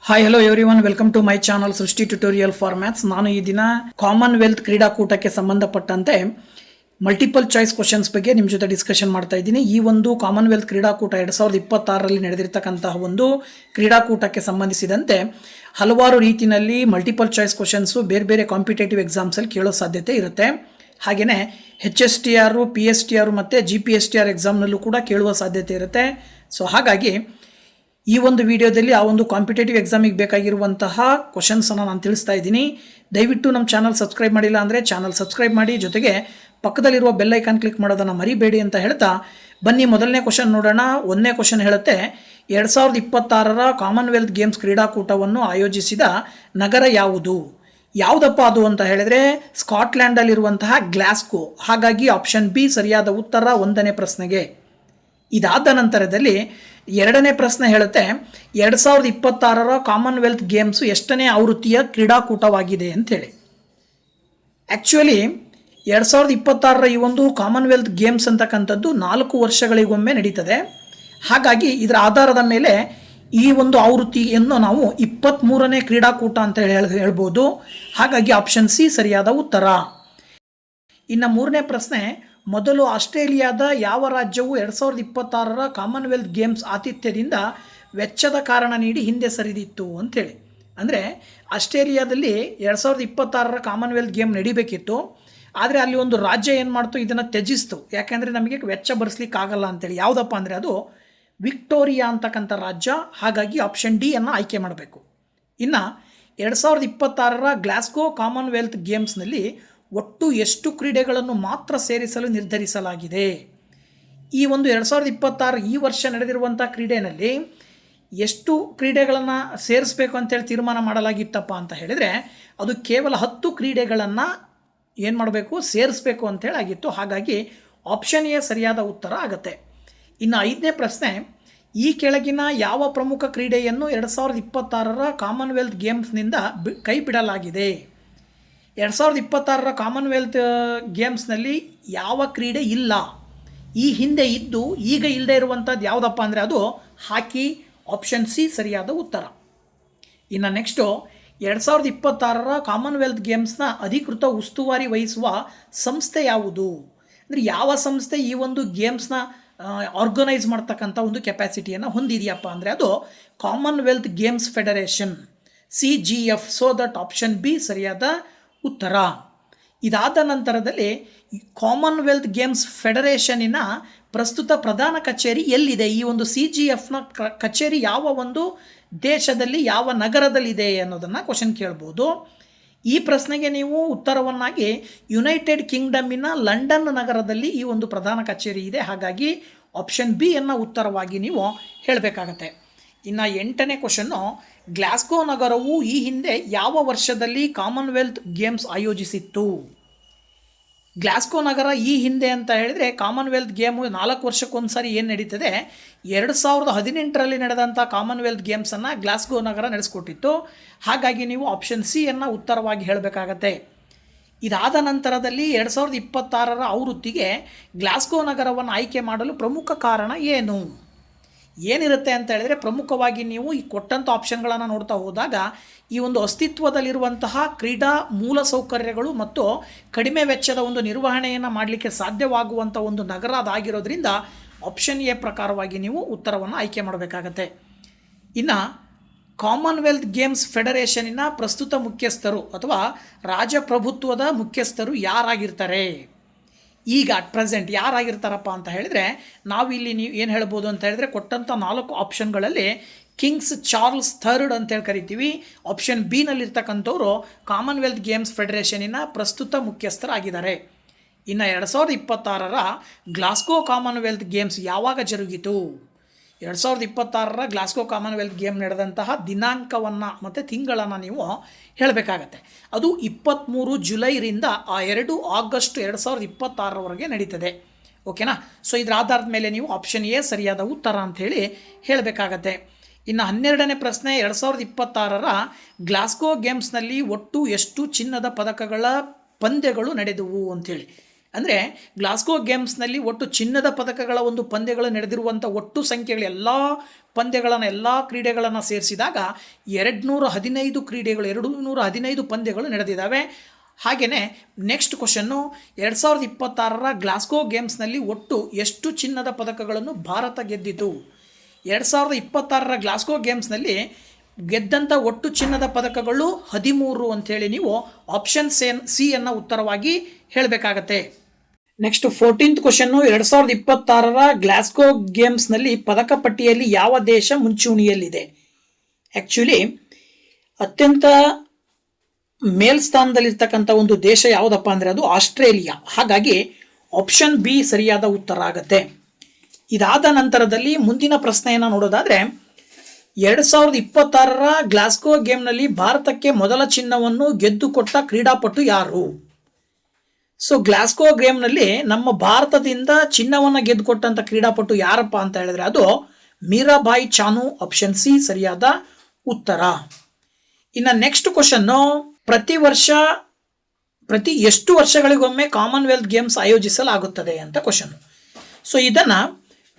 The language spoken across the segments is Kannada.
Hi hello everyone, welcome to my channel Srishti tutorial for maths. ನಾನು ಈ ದಿನ ಕಾಮನ್ವೆಲ್ತ್ ಕ್ರೀಡಾಕೂಟಕ್ಕೆ ಸಂಬಂಧಪಟ್ಟಂತೆ ಮಲ್ಟಿಪಲ್ ಚಾಯ್ಸ್ ಕ್ವಶನ್ಸ್ ಬಗ್ಗೆ ನಿಮ್ಮ ಜೊತೆ ಡಿಸ್ಕಷನ್ ಮಾಡ್ತಾ ಇದ್ದೀನಿ. ಈ ಒಂದು ಕಾಮನ್ವೆಲ್ತ್ ಕ್ರೀಡಾಕೂಟ 2026ರಲ್ಲಿ ನಡೆದಿರ್ತಕ್ಕಂತಹ ಒಂದು ಕ್ರೀಡಾಕೂಟಕ್ಕೆ ಸಂಬಂಧಿಸಿದಂತೆ ಹಲವಾರು ರೀತಿಯಲ್ಲಿ ಮಲ್ಟಿಪಲ್ ಚಾಯ್ಸ್ ಕ್ವಶನ್ಸು ಬೇರೆ ಬೇರೆ ಕಾಂಪಿಟೇಟಿವ್ ಎಕ್ಸಾಮ್ಸಲ್ಲಿ ಕೇಳೋ ಸಾಧ್ಯತೆ ಇರುತ್ತೆ. ಹಾಗೆಯೇ HSTR, PSTR ಮತ್ತು GPSTR ಎಕ್ಸಾಮ್ನಲ್ಲೂ ಕೂಡ ಕೇಳುವ ಸಾಧ್ಯತೆ ಇರುತ್ತೆ. ಸೊ ಹಾಗಾಗಿ ಈ ಒಂದು ವಿಡಿಯೋದಲ್ಲಿ ಆ ಒಂದು ಕಾಂಪಿಟೇಟಿವ್ ಎಕ್ಸಾಮಿಗೆ ಬೇಕಾಗಿರುವಂತಹ ಕ್ವಶನ್ಸನ್ನು ನಾನು ತಿಳಿಸ್ತಾ ಇದ್ದೀನಿ. ದಯವಿಟ್ಟು ನಮ್ಮ ಚಾನಲ್ ಸಬ್ಸ್ಕ್ರೈಬ್ ಮಾಡಿಲ್ಲ ಅಂದರೆ ಚಾನಲ್ ಸಬ್ಸ್ಕ್ರೈಬ್ ಮಾಡಿ, ಜೊತೆಗೆ ಪಕ್ಕದಲ್ಲಿರುವ ಬೆಲ್ ಐಕಾನ್ ಕ್ಲಿಕ್ ಮಾಡೋದನ್ನು ಮರಿಬೇಡಿ ಅಂತ ಹೇಳ್ತಾ ಬನ್ನಿ ಮೊದಲನೇ ಕ್ವಶನ್ ನೋಡೋಣ. ಒಂದನೇ ಕ್ವಶನ್ ಹೇಳುತ್ತೆ, 2026ರ ಕಾಮನ್ವೆಲ್ತ್ ಗೇಮ್ಸ್ ಕ್ರೀಡಾಕೂಟವನ್ನು ಆಯೋಜಿಸಿದ ನಗರ ಯಾವುದು? ಯಾವುದಪ್ಪ ಅದು ಅಂತ ಹೇಳಿದ್ರೆ ಸ್ಕಾಟ್ಲ್ಯಾಂಡಲ್ಲಿರುವಂತಹ ಗ್ಲಾಸ್ಗೋ. ಹಾಗಾಗಿ ಆಪ್ಷನ್ ಬಿ ಸರಿಯಾದ ಉತ್ತರ 1ನೇ ಪ್ರಶ್ನೆಗೆ. ಇದಾದ ನಂತರದಲ್ಲಿ 2ನೇ ಪ್ರಶ್ನೆ ಹೇಳುತ್ತೆ, 2026ರ ಕಾಮನ್ವೆಲ್ತ್ ಗೇಮ್ಸು ಎಷ್ಟನೇ ಆವೃತ್ತಿಯ ಕ್ರೀಡಾಕೂಟವಾಗಿದೆ ಅಂತೇಳಿ. ಆ್ಯಕ್ಚುಲಿ 2026ರ ಈ ಒಂದು ಕಾಮನ್ವೆಲ್ತ್ ಗೇಮ್ಸ್ ಅಂತಕ್ಕಂಥದ್ದು 4 ವರ್ಷಗಳಿಗೊಮ್ಮೆ ನಡೀತದೆ. ಹಾಗಾಗಿ ಇದರ ಆಧಾರದ ಮೇಲೆ ಈ ಒಂದು ಆವೃತ್ತಿಯನ್ನು ನಾವು 23ನೇ ಕ್ರೀಡಾಕೂಟ ಅಂತ ಹೇಳ್ಬೋದು. ಹಾಗಾಗಿ ಆಪ್ಷನ್ ಸಿ ಸರಿಯಾದ ಉತ್ತರ. ಇನ್ನು 3ನೇ ಪ್ರಶ್ನೆ, ಮೊದಲು ಆಸ್ಟ್ರೇಲಿಯಾದ ಯಾವ ರಾಜ್ಯವು 2026ರ ಕಾಮನ್ವೆಲ್ತ್ ಗೇಮ್ಸ್ ಆತಿಥ್ಯದಿಂದ ವೆಚ್ಚದ ಕಾರಣ ನೀಡಿ ಹಿಂದೆ ಸರಿದಿತ್ತು ಅಂತೇಳಿ. ಅಂದರೆ ಆಸ್ಟ್ರೇಲಿಯಾದಲ್ಲಿ 2026ರ ಕಾಮನ್ವೆಲ್ತ್ ಗೇಮ್ ನಡಿಬೇಕಿತ್ತು, ಆದರೆ ಅಲ್ಲಿ ಒಂದು ರಾಜ್ಯ ಏನು ಮಾಡ್ತು, ಇದನ್ನು ತ್ಯಜಿಸ್ತು. ಯಾಕೆಂದರೆ ನಮಗೆ ವೆಚ್ಚ ಭರಿಸ್ಲಿಕ್ಕಾಗಲ್ಲ ಅಂತೇಳಿ. ಯಾವುದಪ್ಪ ಅಂದರೆ ಅದು ವಿಕ್ಟೋರಿಯಾ ಅಂತಕ್ಕಂಥ ರಾಜ್ಯ. ಹಾಗಾಗಿ ಆಪ್ಷನ್ ಡಿ ಅನ್ನು ಆಯ್ಕೆ ಮಾಡಬೇಕು. ಇನ್ನು 2026ರ ಗ್ಲಾಸ್ಗೋ ಕಾಮನ್ವೆಲ್ತ್ ಗೇಮ್ಸ್ನಲ್ಲಿ ಒಟ್ಟು ಎಷ್ಟು ಕ್ರೀಡೆಗಳನ್ನು ಮಾತ್ರ ಸೇರಿಸಲು ನಿರ್ಧರಿಸಲಾಗಿದೆ? ಈ ಒಂದು 2026 ಈ ವರ್ಷ ನಡೆದಿರುವಂಥ ಕ್ರೀಡೆಯಲ್ಲಿ ಎಷ್ಟು ಕ್ರೀಡೆಗಳನ್ನು ಸೇರಿಸಬೇಕು ಅಂತೇಳಿ ತೀರ್ಮಾನ ಮಾಡಲಾಗಿತ್ತಪ್ಪ ಅಂತ ಹೇಳಿದರೆ ಅದು ಕೇವಲ 10 ಕ್ರೀಡೆಗಳನ್ನು ಏನು ಮಾಡಬೇಕು, ಸೇರಿಸಬೇಕು ಅಂತೇಳಿ ಆಗಿತ್ತು. ಹಾಗಾಗಿ ಆಪ್ಷನ್ ಎ ಸರಿಯಾದ ಉತ್ತರ ಆಗುತ್ತೆ. ಇನ್ನು 5ನೇ ಪ್ರಶ್ನೆ, ಈ ಕೆಳಗಿನ ಯಾವ ಪ್ರಮುಖ ಕ್ರೀಡೆಯನ್ನು 2026ರ ಕಾಮನ್ವೆಲ್ತ್ ಗೇಮ್ಸ್ನಿಂದ ಕೈ ಬಿಡಲಾಗಿದೆ? 2026ರ ಕಾಮನ್ವೆಲ್ತ್ ಗೇಮ್ಸ್ನಲ್ಲಿ ಯಾವ ಕ್ರೀಡೆ ಇಲ್ಲ? ಈ ಹಿಂದೆ ಇದ್ದು ಈಗ ಇಲ್ಲದೆ ಇರುವಂಥದ್ದು ಯಾವುದಪ್ಪ ಅಂದರೆ ಅದು ಹಾಕಿ. ಆಪ್ಷನ್ ಸಿ ಸರಿಯಾದ ಉತ್ತರ. ಇನ್ನು ನೆಕ್ಸ್ಟು, 2026ರ ಕಾಮನ್ವೆಲ್ತ್ ಗೇಮ್ಸ್ನ ಅಧಿಕೃತ ಉಸ್ತುವಾರಿ ವಹಿಸುವ ಸಂಸ್ಥೆ ಯಾವುದು? ಅಂದರೆ ಯಾವ ಸಂಸ್ಥೆ ಈ ಒಂದು ಗೇಮ್ಸ್ನ ಆರ್ಗನೈಸ್ ಮಾಡ್ತಕ್ಕಂಥ ಒಂದು ಕೆಪಾಸಿಟಿಯನ್ನು ಹೊಂದಿದೆಯಪ್ಪ ಅಂದರೆ ಅದು Commonwealth games federation, CGF. So that option B ಸರಿಯಾದ ಉತ್ತರ. ಇದಾದ ನಂತರದಲ್ಲಿ ಕಾಮನ್ವೆಲ್ತ್ ಗೇಮ್ಸ್ ಫೆಡರೇಷನಿನ ಪ್ರಸ್ತುತ ಪ್ರಧಾನ ಕಚೇರಿ ಎಲ್ಲಿದೆ? ಈ ಒಂದು CGFನ ಕಚೇರಿ ಯಾವ ಒಂದು ದೇಶದಲ್ಲಿ, ಯಾವ ನಗರದಲ್ಲಿದೆ ಅನ್ನೋದನ್ನು ಕ್ವಶನ್ ಕೇಳ್ಬೋದು. ಈ ಪ್ರಶ್ನೆಗೆ ನೀವು ಉತ್ತರವನ್ನಾಗಿ ಯುನೈಟೆಡ್ ಕಿಂಗ್ಡಮ್ಮಿನ ಲಂಡನ್ ನಗರದಲ್ಲಿ ಈ ಒಂದು ಪ್ರಧಾನ ಕಚೇರಿ ಇದೆ. ಹಾಗಾಗಿ ಆಪ್ಷನ್ ಬಿ ಅನ್ನು ಉತ್ತರವಾಗಿ ನೀವು ಹೇಳಬೇಕಾಗತ್ತೆ. ಇನ್ನು 8ನೇ ಕ್ವಶನ್ನು, ಗ್ಲಾಸ್ಗೋ ನಗರವು ಈ ಹಿಂದೆ ಯಾವ ವರ್ಷದಲ್ಲಿ ಕಾಮನ್ವೆಲ್ತ್ ಗೇಮ್ಸ್ ಆಯೋಜಿಸಿತ್ತು? ಗ್ಲಾಸ್ಗೋ ನಗರ ಈ ಹಿಂದೆ ಅಂತ ಹೇಳಿದರೆ ಕಾಮನ್ವೆಲ್ತ್ ಗೇಮು 4 ವರ್ಷಕ್ಕೊಂದ್ಸರಿ ಏನು ನಡೀತದೆ, 2018ರಲ್ಲಿ ನಡೆದಂಥ ಕಾಮನ್ವೆಲ್ತ್ ಗೇಮ್ಸನ್ನು ಗ್ಲಾಸ್ಗೋ ನಗರ ನಡೆಸ್ಕೊಟ್ಟಿತ್ತು. ಹಾಗಾಗಿ ನೀವು ಆಪ್ಷನ್ ಸಿ ಅನ್ನು ಉತ್ತರವಾಗಿ ಹೇಳಬೇಕಾಗತ್ತೆ. ಇದಾದ ನಂತರದಲ್ಲಿ 2026ರ ಆವೃತ್ತಿಗೆ ಗ್ಲಾಸ್ಗೋ ನಗರವನ್ನು ಆಯ್ಕೆ ಮಾಡಲು ಪ್ರಮುಖ ಕಾರಣ ಏನಿರುತ್ತೆ ಅಂತ ಹೇಳಿದರೆ, ಪ್ರಮುಖವಾಗಿ ನೀವು ಈ ಕೊಟ್ಟಂಥ ಆಪ್ಷನ್ಗಳನ್ನು ನೋಡ್ತಾ ಹೋದಾಗ ಈ ಒಂದು ಅಸ್ತಿತ್ವದಲ್ಲಿರುವಂತಹ ಕ್ರೀಡಾ ಮೂಲಸೌಕರ್ಯಗಳು ಮತ್ತು ಕಡಿಮೆ ವೆಚ್ಚದ ಒಂದು ನಿರ್ವಹಣೆಯನ್ನು ಮಾಡಲಿಕ್ಕೆ ಸಾಧ್ಯವಾಗುವಂಥ ಒಂದು ನಗರ ಅದಾಗಿರೋದ್ರಿಂದ ಆಪ್ಷನ್ ಎ ಪ್ರಕಾರವಾಗಿ ನೀವು ಉತ್ತರವನ್ನು ಆಯ್ಕೆ ಮಾಡಬೇಕಾಗತ್ತೆ. ಇನ್ನು ಕಾಮನ್ವೆಲ್ತ್ ಗೇಮ್ಸ್ ಫೆಡರೇಷನಿನ ಪ್ರಸ್ತುತ ಮುಖ್ಯಸ್ಥರು ಅಥವಾ ರಾಜಪ್ರಭುತ್ವದ ಮುಖ್ಯಸ್ಥರು ಯಾರಾಗಿರ್ತಾರೆ? ಈಗ ಅಟ್ ಪ್ರೆಸೆಂಟ್ ಯಾರಾಗಿರ್ತಾರಪ್ಪ ಅಂತ ಹೇಳಿದರೆ ನಾವಿಲ್ಲಿ ನೀವು ಏನು ಹೇಳ್ಬೋದು ಅಂತ ಹೇಳಿದ್ರೆ, ಕೊಟ್ಟಂಥ 4 ಆಪ್ಷನ್ಗಳಲ್ಲಿ ಕಿಂಗ್ಸ್ ಚಾರ್ಲ್ಸ್ III ಅಂತೇಳಿ ಕರಿತೀವಿ. ಆಪ್ಷನ್ ಬಿನಲ್ಲಿರ್ತಕ್ಕಂಥವ್ರು ಕಾಮನ್ವೆಲ್ತ್ ಗೇಮ್ಸ್ ಫೆಡರೇಷನಿನ ಪ್ರಸ್ತುತ ಮುಖ್ಯಸ್ಥರಾಗಿದ್ದಾರೆ. ಇನ್ನು 2026ರ ಗ್ಲಾಸ್ಗೋ ಕಾಮನ್ವೆಲ್ತ್ ಗೇಮ್ಸ್ ಯಾವಾಗ ಜರುಗಿತು? 2026ರ ಗ್ಲಾಸ್ಗೋ ಕಾಮನ್ವೆಲ್ತ್ ಗೇಮ್ ನಡೆದಂತಹ ದಿನಾಂಕವನ್ನು ಮತ್ತು ತಿಂಗಳನ್ನು ನೀವು ಹೇಳಬೇಕಾಗತ್ತೆ. ಅದು 23 ಜುಲೈರಿಂದ 2 ಆಗಸ್ಟ್ 2026ರವರೆಗೆ ನಡೀತದೆ. ಓಕೆನಾ? ಸೊ ಇದರ ಆಧಾರದ ಮೇಲೆ ನೀವು ಆಪ್ಷನ್ ಎ ಸರಿಯಾದ ಉತ್ತರ ಅಂಥೇಳಿ ಹೇಳಬೇಕಾಗತ್ತೆ. ಇನ್ನು 12ನೇ ಪ್ರಶ್ನೆ, 2026ರ ಗ್ಲಾಸ್ಗೋ ಗೇಮ್ಸ್ನಲ್ಲಿ ಒಟ್ಟು ಎಷ್ಟು ಚಿನ್ನದ ಪದಕಗಳ ಪಂದ್ಯಗಳು ನಡೆದವು ಅಂಥೇಳಿ. ಅಂದರೆ ಗ್ಲಾಸ್ಗೋ ಗೇಮ್ಸ್ನಲ್ಲಿ ಒಟ್ಟು ಚಿನ್ನದ ಪದಕಗಳ ಒಂದು ಪಂದ್ಯಗಳು ನಡೆದಿರುವಂಥ ಒಟ್ಟು ಸಂಖ್ಯೆಗಳು ಎಲ್ಲ ಪಂದ್ಯಗಳನ್ನು ಎಲ್ಲ ಕ್ರೀಡೆಗಳನ್ನು ಸೇರಿಸಿದಾಗ 215 ಕ್ರೀಡೆಗಳು 215 ಪಂದ್ಯಗಳು ನಡೆದಿದ್ದಾವೆ. ಹಾಗೆಯೇ ನೆಕ್ಸ್ಟ್ ಕ್ವಶನ್ನು 2026ರ ಗ್ಲಾಸ್ಗೋ ಗೇಮ್ಸ್ನಲ್ಲಿ ಒಟ್ಟು ಎಷ್ಟು ಚಿನ್ನದ ಪದಕಗಳನ್ನು ಭಾರತ ಗೆದ್ದಿತು? 2026ರ ಗ್ಲಾಸ್ಗೋ ಗೇಮ್ಸ್ನಲ್ಲಿ ಗೆದ್ದಂಥ ಒಟ್ಟು ಚಿನ್ನದ ಪದಕಗಳು 13 ಅಂಥೇಳಿ ನೀವು ಆಪ್ಷನ್ ಸಿ ಅನ್ನು ಉತ್ತರವಾಗಿ ಹೇಳಬೇಕಾಗತ್ತೆ. ನೆಕ್ಸ್ಟ್ 14th ಕ್ವಶನ್ನು 2026ರ ಗ್ಲಾಸ್ಗೋ ಗೇಮ್ಸ್ನಲ್ಲಿ ಪದಕ ಪಟ್ಟಿಯಲ್ಲಿ ಯಾವ ದೇಶ ಮುಂಚೂಣಿಯಲ್ಲಿದೆ? ಆ್ಯಕ್ಚುಲಿ ಅತ್ಯಂತ ಮೇಲ್ಸ್ಥಾನದಲ್ಲಿರ್ತಕ್ಕಂಥ ಒಂದು ದೇಶ ಯಾವುದಪ್ಪ ಅಂದರೆ ಅದು ಆಸ್ಟ್ರೇಲಿಯಾ. ಹಾಗಾಗಿ ಆಪ್ಷನ್ ಬಿ ಸರಿಯಾದ ಉತ್ತರ ಆಗುತ್ತೆ. ಇದಾದ ನಂತರದಲ್ಲಿ ಮುಂದಿನ ಪ್ರಶ್ನೆಯನ್ನು ನೋಡೋದಾದರೆ 2026ರ ಗ್ಲಾಸ್ಗೋ ಗೇಮ್ನಲ್ಲಿ ಭಾರತಕ್ಕೆ ಮೊದಲ ಚಿನ್ನವನ್ನು ಗೆದ್ದುಕೊಟ್ಟ ಕ್ರೀಡಾಪಟು ಯಾರು? ಸೊ ಗ್ಲಾಸ್ಗೋ ಗೇಮ್ನಲ್ಲಿ ನಮ್ಮ ಭಾರತದಿಂದ ಚಿನ್ನವನ್ನು ಗೆದ್ದುಕೊಟ್ಟಂಥ ಕ್ರೀಡಾಪಟು ಯಾರಪ್ಪ ಅಂತ ಹೇಳಿದ್ರೆ ಅದು ಮೀರಾಬಾಯಿ ಚಾನು. ಆಪ್ಷನ್ ಸಿ ಸರಿಯಾದ ಉತ್ತರ. ಇನ್ನು ನೆಕ್ಸ್ಟ್ ಕ್ವಶನ್ನು ಪ್ರತಿ ಎಷ್ಟು ವರ್ಷಗಳಿಗೊಮ್ಮೆ ಕಾಮನ್ವೆಲ್ತ್ ಗೇಮ್ಸ್ ಆಯೋಜಿಸಲಾಗುತ್ತದೆ ಅಂತ ಕ್ವಶನ್. ಸೊ ಇದನ್ನು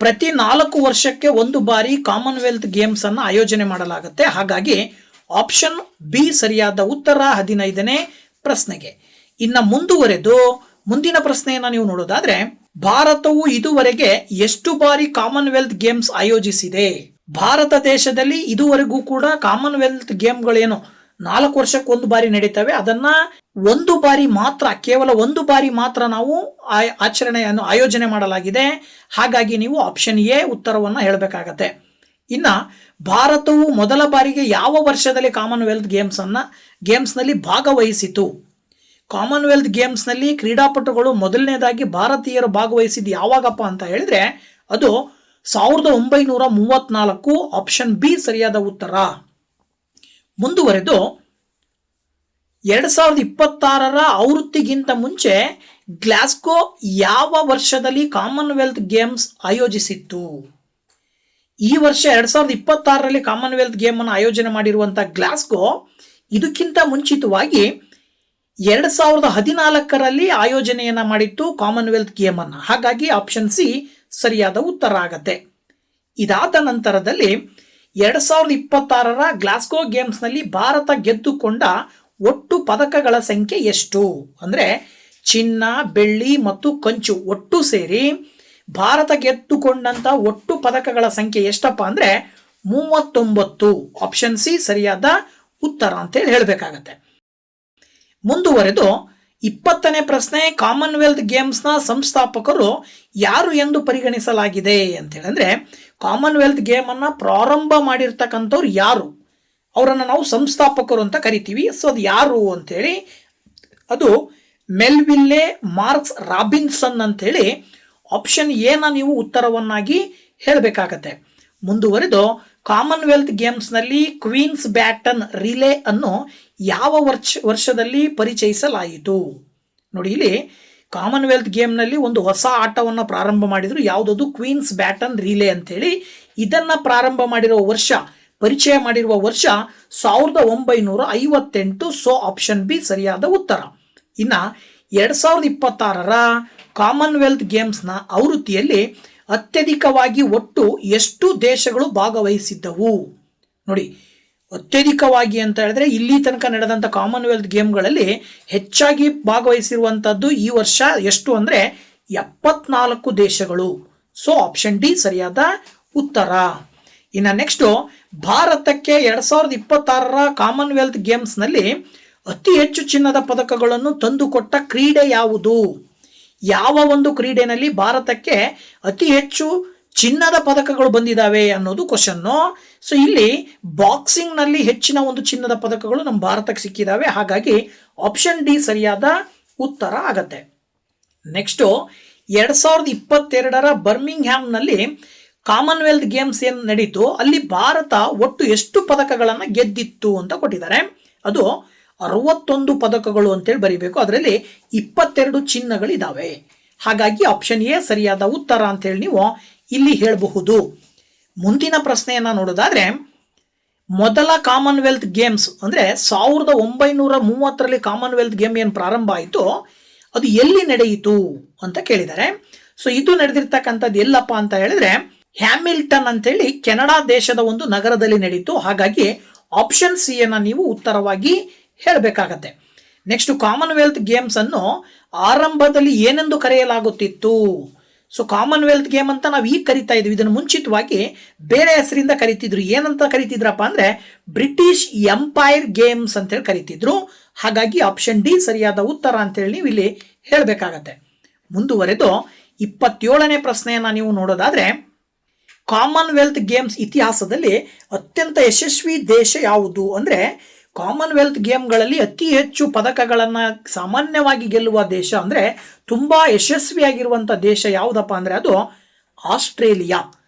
ಪ್ರತಿ 4 ವರ್ಷಕ್ಕೆ ಒಂದು ಬಾರಿ ಕಾಮನ್ವೆಲ್ತ್ ಗೇಮ್ಸ್ ಅನ್ನು ಆಯೋಜನೆ ಮಾಡಲಾಗುತ್ತೆ. ಹಾಗಾಗಿ ಆಪ್ಷನ್ ಬಿ ಸರಿಯಾದ ಉತ್ತರ 15ನೇ ಪ್ರಶ್ನೆಗೆ. ಇನ್ನು ಮುಂದುವರೆದು ಮುಂದಿನ ಪ್ರಶ್ನೆಯನ್ನು ನೀವು ನೋಡೋದಾದ್ರೆ ಭಾರತವು ಇದುವರೆಗೆ ಎಷ್ಟು ಬಾರಿ ಕಾಮನ್ವೆಲ್ತ್ ಗೇಮ್ಸ್ ಆಯೋಜಿಸಿದೆ? ಭಾರತ ದೇಶದಲ್ಲಿ ಇದುವರೆಗೂ ಕೂಡ ಕಾಮನ್ವೆಲ್ತ್ ಗೇಮ್ಗಳೇನು 4 ವರ್ಷಕ್ಕೆ ಒಂದು ಬಾರಿ ನಡೀತವೆ, ಅದನ್ನ ಒಂದು ಬಾರಿ ಮಾತ್ರ, ಕೇವಲ ಒಂದು ಬಾರಿ ಮಾತ್ರ ನಾವು ಆಚರಣೆಯನ್ನು ಆಯೋಜನೆ ಮಾಡಲಾಗಿದೆ. ಹಾಗಾಗಿ ನೀವು ಆಪ್ಷನ್ ಎ ಉತ್ತರವನ್ನು ಹೇಳಬೇಕಾಗತ್ತೆ. ಇನ್ನು ಭಾರತವು ಮೊದಲ ಬಾರಿಗೆ ಯಾವ ವರ್ಷದಲ್ಲಿ ಕಾಮನ್ವೆಲ್ತ್ ಗೇಮ್ಸ್ನಲ್ಲಿ ಭಾಗವಹಿಸಿತು? ಕಾಮನ್ವೆಲ್ತ್ ಗೇಮ್ಸ್ನಲ್ಲಿ ಕ್ರೀಡಾಪಟುಗಳು ಮೊದಲನೇದಾಗಿ ಭಾರತೀಯರು ಭಾಗವಹಿಸಿದ್ದು ಯಾವಾಗಪ್ಪ ಅಂತ ಹೇಳಿದ್ರೆ ಅದು 1934. ಆಪ್ಷನ್ ಬಿ ಸರಿಯಾದ ಉತ್ತರ. ಮುಂದುವರೆದು 2026ರ ಆವೃತ್ತಿಗಿಂತ ಮುಂಚೆ ಗ್ಲಾಸ್ಗೋ ಯಾವ ವರ್ಷದಲ್ಲಿ ಕಾಮನ್ವೆಲ್ತ್ ಗೇಮ್ಸ್ ಆಯೋಜಿಸಿತ್ತು? ಈ ವರ್ಷ 2026ರಲ್ಲಿ ಕಾಮನ್ವೆಲ್ತ್ ಗೇಮ್ ಅನ್ನು ಆಯೋಜನೆ ಮಾಡಿರುವಂಥ ಗ್ಲಾಸ್ಗೋ ಇದಕ್ಕಿಂತ ಮುಂಚಿತವಾಗಿ 2014ರಲ್ಲಿ ಆಯೋಜನೆಯನ್ನ ಮಾಡಿತ್ತು ಕಾಮನ್ವೆಲ್ತ್ ಗೇಮ್ ಅನ್ನು. ಹಾಗಾಗಿ ಆಪ್ಷನ್ ಸಿ ಸರಿಯಾದ ಉತ್ತರ ಆಗತ್ತೆ. ಇದಾದ ನಂತರದಲ್ಲಿ 2026ರ ಗ್ಲಾಸ್ಗೋ ಗೇಮ್ಸ್ನಲ್ಲಿ ಭಾರತ ಗೆದ್ದುಕೊಂಡ ಒಟ್ಟು ಪದಕಗಳ ಸಂಖ್ಯೆ ಎಷ್ಟು? ಅಂದರೆ ಚಿನ್ನ, ಬೆಳ್ಳಿ ಮತ್ತು ಕಂಚು ಒಟ್ಟು ಸೇರಿ ಭಾರತ ಗೆದ್ದುಕೊಂಡಂತ ಒಟ್ಟು ಪದಕಗಳ ಸಂಖ್ಯೆ ಎಷ್ಟಪ್ಪ ಅಂದರೆ 39. ಆಪ್ಷನ್ ಸಿ ಸರಿಯಾದ ಉತ್ತರ ಅಂತೇಳಿ ಹೇಳಬೇಕಾಗತ್ತೆ. ಮುಂದುವರೆದು 20ನೇ ಪ್ರಶ್ನೆ, ಕಾಮನ್ವೆಲ್ತ್ ಗೇಮ್ಸ್ನ ಸಂಸ್ಥಾಪಕರು ಯಾರು ಎಂದು ಪರಿಗಣಿಸಲಾಗಿದೆ ಅಂತೇಳಿ. ಅಂದರೆ ಕಾಮನ್ವೆಲ್ತ್ ಗೇಮ್ ಅನ್ನ ಪ್ರಾರಂಭ ಮಾಡಿರ್ತಕ್ಕಂಥವ್ರು ಯಾರು, ಅವರನ್ನು ನಾವು ಸಂಸ್ಥಾಪಕರು ಅಂತ ಕರಿತೀವಿ. ಸೊ ಅದು ಯಾರು ಅಂತೇಳಿ ಅದು ಮೆಲ್ವಿಲ್ಲೆ ಮಾರ್ಕ್ಸ್ ರಾಬಿನ್ಸನ್ ಅಂತೇಳಿ ಆಪ್ಷನ್ ಎನ ನೀವು ಉತ್ತರವನ್ನಾಗಿ ಹೇಳಬೇಕಾಗತ್ತೆ. ಮುಂದುವರೆದು ಕಾಮನ್ವೆಲ್ತ್ ಗೇಮ್ಸ್ನಲ್ಲಿ ಕ್ವೀನ್ಸ್ ಬ್ಯಾಟನ್ ರಿಲೇ ಅನ್ನು ಯಾವ ವರ್ಷದಲ್ಲಿ ಪರಿಚಯಿಸಲಾಯಿತು? ನೋಡಿ, ಇಲ್ಲಿ ಕಾಮನ್ವೆಲ್ತ್ ಗೇಮ್ನಲ್ಲಿ ಒಂದು ಹೊಸ ಆಟವನ್ನು ಪ್ರಾರಂಭ ಮಾಡಿದ್ರು, ಯಾವುದದು ಕ್ವೀನ್ಸ್ ಬ್ಯಾಟನ್ ರಿಲೇ ಅಂತೇಳಿ. ಇದನ್ನ ಪ್ರಾರಂಭ ಮಾಡಿರುವ ವರ್ಷ, ಪರಿಚಯ ಮಾಡಿರುವ ವರ್ಷ 1958. ಸೊ ಆಪ್ಷನ್ ಬಿ ಸರಿಯಾದ ಉತ್ತರ. ಇನ್ನು 2026ರ ಕಾಮನ್ವೆಲ್ತ್ ಗೇಮ್ಸ್ನ ಆವೃತ್ತಿಯಲ್ಲಿ ಅತ್ಯಧಿಕವಾಗಿ ಒಟ್ಟು ಎಷ್ಟು ದೇಶಗಳು ಭಾಗವಹಿಸಿದ್ದವು? ನೋಡಿ, ಅತ್ಯಧಿಕವಾಗಿ ಅಂತ ಹೇಳಿದ್ರೆ ಇಲ್ಲಿ ತನಕ ನಡೆದಂಥ ಕಾಮನ್ವೆಲ್ತ್ ಗೇಮ್ಗಳಲ್ಲಿ ಹೆಚ್ಚಾಗಿ ಭಾಗವಹಿಸಿರುವಂಥದ್ದು ಈ ವರ್ಷ ಎಷ್ಟು ಅಂದರೆ 74 ದೇಶಗಳು. ಸೊ ಆಪ್ಷನ್ ಡಿ ಸರಿಯಾದ ಉತ್ತರ. ಇನ್ನು ನೆಕ್ಸ್ಟು ಭಾರತಕ್ಕೆ 2026ರ ಕಾಮನ್ವೆಲ್ತ್ ಗೇಮ್ಸ್ನಲ್ಲಿ ಅತಿ ಹೆಚ್ಚು ಚಿನ್ನದ ಪದಕಗಳನ್ನು ತಂದುಕೊಟ್ಟ ಕ್ರೀಡೆ ಯಾವುದು? ಯಾವ ಒಂದು ಕ್ರೀಡೆಯಲ್ಲಿ ಭಾರತಕ್ಕೆ ಅತಿ ಹೆಚ್ಚು ಚಿನ್ನದ ಪದಕಗಳು ಬಂದಿದ್ದಾವೆ ಅನ್ನೋದು ಕ್ವಶನ್ನು. ಸೊ ಇಲ್ಲಿ ಬಾಕ್ಸಿಂಗ್ನಲ್ಲಿ ಹೆಚ್ಚಿನ ಒಂದು ಚಿನ್ನದ ಪದಕಗಳು ನಮ್ಮ ಭಾರತಕ್ಕೆ ಸಿಕ್ಕಿದ್ದಾವೆ. ಹಾಗಾಗಿ ಆಪ್ಷನ್ ಡಿ ಸರಿಯಾದ ಉತ್ತರ ಆಗತ್ತೆ. ನೆಕ್ಸ್ಟು 2022ರ ಬರ್ಮಿಂಗ್ಹ್ಯಾಮ್ನಲ್ಲಿ ಕಾಮನ್ವೆಲ್ತ್ ಗೇಮ್ಸ್ ಏನು ನಡೀತು, ಅಲ್ಲಿ ಭಾರತ ಒಟ್ಟು ಎಷ್ಟು ಪದಕಗಳನ್ನು ಗೆದ್ದಿತ್ತು ಅಂತ ಕೊಟ್ಟಿದ್ದಾರೆ. ಅದು 61 ಪದಕಗಳು ಅಂತೇಳಿ ಬರೀಬೇಕು. ಅದರಲ್ಲಿ 22 ಚಿನ್ನಗಳಿದ್ದಾವೆ. ಹಾಗಾಗಿ ಆಪ್ಷನ್ ಎ ಸರಿಯಾದ ಉತ್ತರ ಅಂತೇಳಿ ನೀವು ಇಲ್ಲಿ ಹೇಳಬಹುದು. ಮುಂದಿನ ಪ್ರಶ್ನೆಯನ್ನು ನೋಡೋದಾದ್ರೆ ಮೊದಲ ಕಾಮನ್ವೆಲ್ತ್ ಗೇಮ್ಸ್ ಅಂದರೆ 1930ರಲ್ಲಿ ಕಾಮನ್ವೆಲ್ತ್ ಗೇಮ್ ಏನು ಪ್ರಾರಂಭ ಆಯಿತು, ಅದು ಎಲ್ಲಿ ನಡೆಯಿತು ಅಂತ ಕೇಳಿದ್ದಾರೆ. ಸೊ ಇದು ನಡೆದಿರ್ತಕ್ಕಂಥದ್ದು ಎಲ್ಲಪ್ಪ ಅಂತ ಹೇಳಿದ್ರೆ ಹ್ಯಾಮಿಲ್ಟನ್ ಅಂತೇಳಿ ಕೆನಡಾ ದೇಶದ ಒಂದು ನಗರದಲ್ಲಿ ನಡೀತು. ಹಾಗಾಗಿ ಆಪ್ಷನ್ ಸಿ ಅನ್ನ ನೀವು ಉತ್ತರವಾಗಿ ಹೇಳಬೇಕಾಗತ್ತೆ. ನೆಕ್ಸ್ಟ್, ಕಾಮನ್ವೆಲ್ತ್ ಗೇಮ್ಸ್ ಅನ್ನು ಆರಂಭದಲ್ಲಿ ಏನೆಂದು ಕರೆಯಲಾಗುತ್ತಿತ್ತು? ಸೊ ಕಾಮನ್ವೆಲ್ತ್ ಗೇಮ್ ಅಂತ ನಾವು ಈಗ ಕರಿತಾ ಇದ್ವಿ, ಇದನ್ನು ಮುಂಚಿತವಾಗಿ ಬೇರೆ ಹೆಸರಿಂದ ಕರಿತಿದ್ರು. ಏನಂತ ಕರಿತಿದ್ರಪ್ಪ ಅಂದ್ರೆ ಬ್ರಿಟಿಷ್ ಎಂಪೈರ್ ಗೇಮ್ಸ್ ಅಂತೇಳಿ ಕರಿತಿದ್ರು. ಹಾಗಾಗಿ ಆಪ್ಷನ್ ಡಿ ಸರಿಯಾದ ಉತ್ತರ ಅಂತೇಳಿ ನೀವು ಇಲ್ಲಿ ಹೇಳಬೇಕಾಗತ್ತೆ. ಮುಂದುವರೆದು 27ನೇ ಪ್ರಶ್ನೆಯನ್ನ ನೀವು ನೋಡೋದಾದ್ರೆ, ಕಾಮನ್ವೆಲ್ತ್ ಗೇಮ್ಸ್ ಇತಿಹಾಸದಲ್ಲಿ ಅತ್ಯಂತ ಯಶಸ್ವಿ ದೇಶ ಯಾವುದು? ಅಂದ್ರೆ ಕಾಮನ್ವೆಲ್ತ್ ಗೇಮ್ಗಳಲ್ಲಿ ಅತಿ ಹೆಚ್ಚು ಪದಕಗಳನ್ನು ಸಾಮಾನ್ಯವಾಗಿ ಗೆಲ್ಲುವ ದೇಶ ಅಂದರೆ ತುಂಬಾ ಯಶಸ್ವಿಯಾಗಿರುವಂಥ ದೇಶ ಯಾವುದಪ್ಪ ಅಂದರೆ ಅದು ಆಸ್ಟ್ರೇಲಿಯಾ.